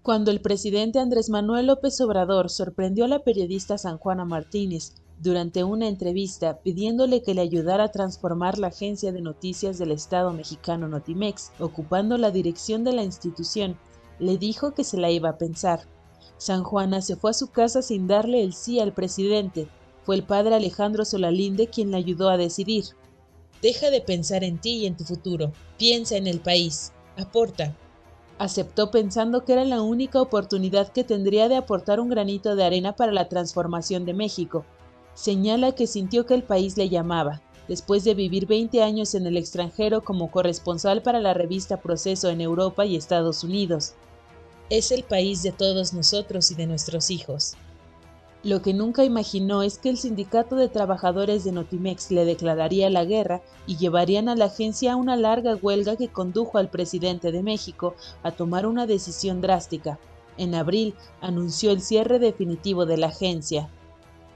Cuando el presidente Andrés Manuel López Obrador sorprendió a la periodista Sanjuana Martínez durante una entrevista pidiéndole que le ayudara a transformar la agencia de noticias del Estado mexicano Notimex, ocupando la dirección de la institución, le dijo que se la iba a pensar. Sanjuana se fue a su casa sin darle el sí al presidente. Fue el padre Alejandro Solalinde quien le ayudó a decidir. Deja de pensar en ti y en tu futuro. Piensa en el país. Aporta. Aceptó pensando que era la única oportunidad que tendría de aportar un granito de arena para la transformación de México. Señala que sintió que el país le llamaba, después de vivir 20 años en el extranjero como corresponsal para la revista Proceso en Europa y Estados Unidos. Es el país de todos nosotros y de nuestros hijos. Lo que nunca imaginó es que el sindicato de trabajadores de Notimex le declararía la guerra y llevarían a la agencia a una larga huelga que condujo al presidente de México a tomar una decisión drástica. En abril anunció el cierre definitivo de la agencia.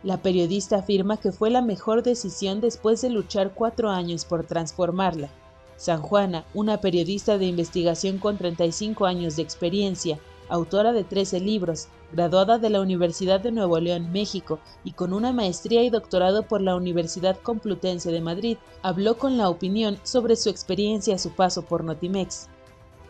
La periodista afirma que fue la mejor decisión después de luchar 4 años por transformarla. Sanjuana, una periodista de investigación con 35 años de experiencia, autora de 13 libros, graduada de la Universidad de Nuevo León, México, y con una maestría y doctorado por la Universidad Complutense de Madrid, habló con La Opinión sobre su experiencia a su paso por Notimex.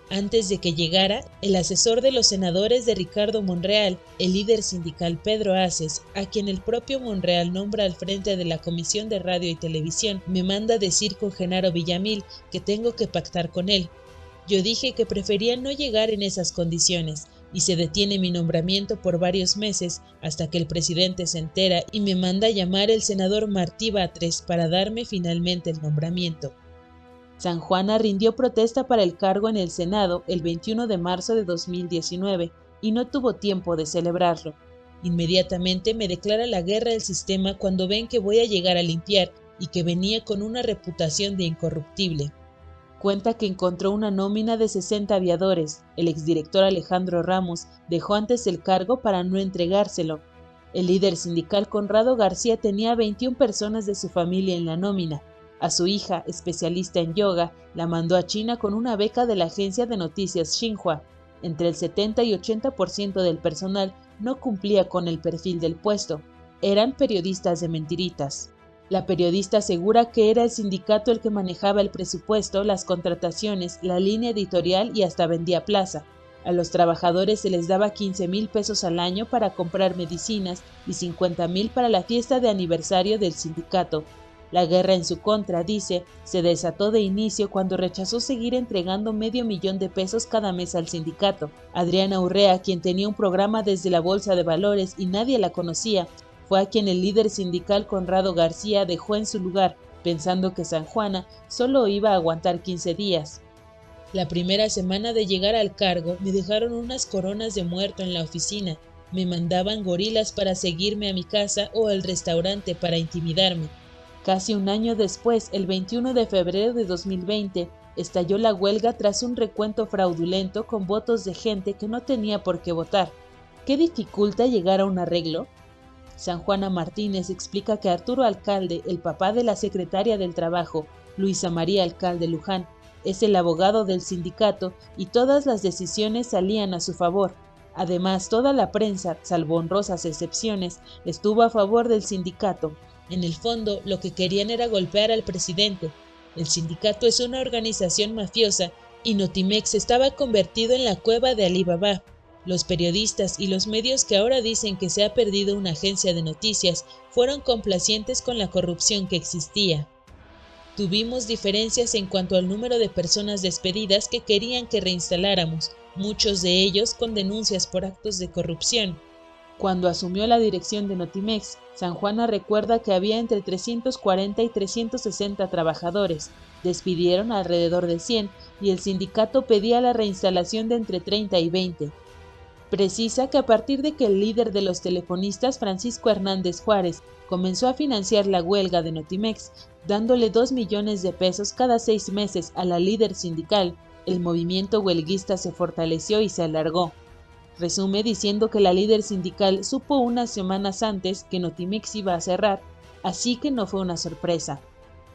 Antes de que llegara, el asesor de los senadores de Ricardo Monreal, el líder sindical Pedro Aces, a quien el propio Monreal nombra al frente de la Comisión de Radio y Televisión, me manda decir con Genaro Villamil que tengo que pactar con él. Yo dije que prefería no llegar en esas condiciones, y se detiene mi nombramiento por varios meses hasta que el presidente se entera y me manda llamar el senador Martí Batres para darme finalmente el nombramiento. Sanjuana rindió protesta para el cargo en el Senado el 21 de marzo de 2019 y no tuvo tiempo de celebrarlo. Inmediatamente me declara la guerra el sistema cuando ven que voy a llegar a limpiar y que venía con una reputación de incorruptible. Cuenta que encontró una nómina de 60 aviadores. El exdirector Alejandro Ramos dejó antes el cargo para no entregárselo. El líder sindical Conrado García tenía 21 personas de su familia en la nómina. A su hija, especialista en yoga, la mandó a China con una beca de la agencia de noticias Xinhua. Entre el 70 y 80% del personal no cumplía con el perfil del puesto. Eran periodistas de mentiritas. La periodista asegura que era el sindicato el que manejaba el presupuesto, las contrataciones, la línea editorial y hasta vendía plaza. A los trabajadores se les daba 15,000 pesos al año para comprar medicinas y 50,000 para la fiesta de aniversario del sindicato. La guerra en su contra, dice, se desató de inicio cuando rechazó seguir entregando $500,000 cada mes al sindicato. Adriana Urrea, quien tenía un programa desde la Bolsa de Valores y nadie la conocía, fue a quien el líder sindical Conrado García dejó en su lugar, pensando que Sanjuana solo iba a aguantar 15 días. La primera semana de llegar al cargo me dejaron unas coronas de muerto en la oficina. Me mandaban gorilas para seguirme a mi casa o al restaurante para intimidarme. Casi un año después, el 21 de febrero de 2020, estalló la huelga tras un recuento fraudulento con votos de gente que no tenía por qué votar. ¿Qué dificulta llegar a un arreglo? Sanjuana Martínez explica que Arturo Alcalde, el papá de la secretaria del Trabajo, Luisa María Alcalde Luján, es el abogado del sindicato y todas las decisiones salían a su favor. Además, toda la prensa, salvo honrosas excepciones, estuvo a favor del sindicato. En el fondo, lo que querían era golpear al presidente. El sindicato es una organización mafiosa y Notimex estaba convertido en la cueva de Alí Baba. Los periodistas y los medios que ahora dicen que se ha perdido una agencia de noticias fueron complacientes con la corrupción que existía. Tuvimos diferencias en cuanto al número de personas despedidas que querían que reinstaláramos, muchos de ellos con denuncias por actos de corrupción. Cuando asumió la dirección de Notimex, Sanjuana recuerda que había entre 340 y 360 trabajadores. Despidieron alrededor de 100 y el sindicato pedía la reinstalación de entre 30 y 20. Precisa que a partir de que el líder de los telefonistas, Francisco Hernández Juárez, comenzó a financiar la huelga de Notimex, dándole 2 millones de pesos cada 6 meses a la líder sindical, el movimiento huelguista se fortaleció y se alargó. Resume diciendo que la líder sindical supo unas semanas antes que Notimex iba a cerrar, así que no fue una sorpresa.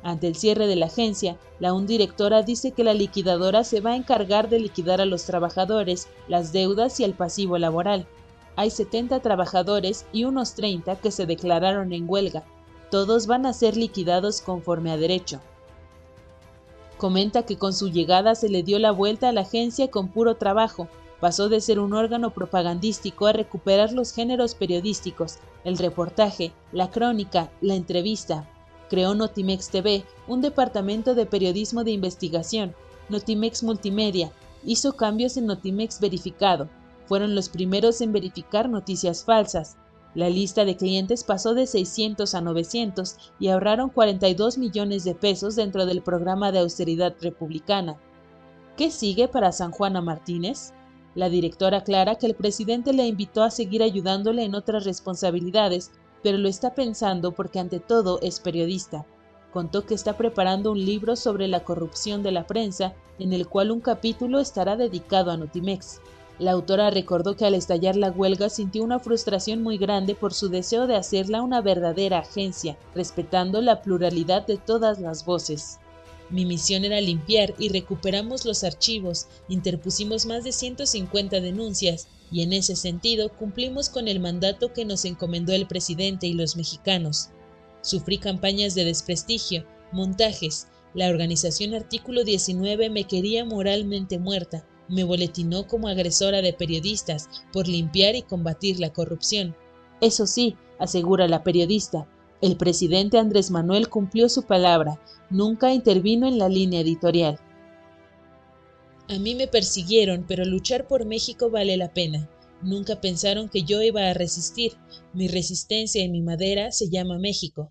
Ante el cierre de la agencia, la directora dice que la liquidadora se va a encargar de liquidar a los trabajadores, las deudas y el pasivo laboral. Hay 70 trabajadores y unos 30 que se declararon en huelga. Todos van a ser liquidados conforme a derecho. Comenta que con su llegada se le dio la vuelta a la agencia con puro trabajo. Pasó de ser un órgano propagandístico a recuperar los géneros periodísticos, el reportaje, la crónica, la entrevista. Creó Notimex TV, un departamento de periodismo de investigación, Notimex Multimedia, hizo cambios en Notimex Verificado, fueron los primeros en verificar noticias falsas. La lista de clientes pasó de 600 a 900 y ahorraron 42 millones de pesos dentro del programa de austeridad republicana. ¿Qué sigue para San Juana Martínez? La directora aclara que el presidente le invitó a seguir ayudándole en otras responsabilidades, pero lo está pensando porque ante todo es periodista. Contó que está preparando un libro sobre la corrupción de la prensa, en el cual un capítulo estará dedicado a Notimex. La autora recordó que al estallar la huelga sintió una frustración muy grande por su deseo de hacerla una verdadera agencia, respetando la pluralidad de todas las voces. Mi misión era limpiar y recuperamos los archivos, interpusimos más de 150 denuncias y en ese sentido cumplimos con el mandato que nos encomendó el presidente y los mexicanos. Sufrí campañas de desprestigio, montajes, la organización Artículo 19 me quería moralmente muerta, me boletinó como agresora de periodistas por limpiar y combatir la corrupción. Eso sí, asegura la periodista, el presidente Andrés Manuel cumplió su palabra, nunca intervino en la línea editorial. A mí me persiguieron, pero luchar por México vale la pena. Nunca pensaron que yo iba a resistir. Mi resistencia y mi madera se llama México.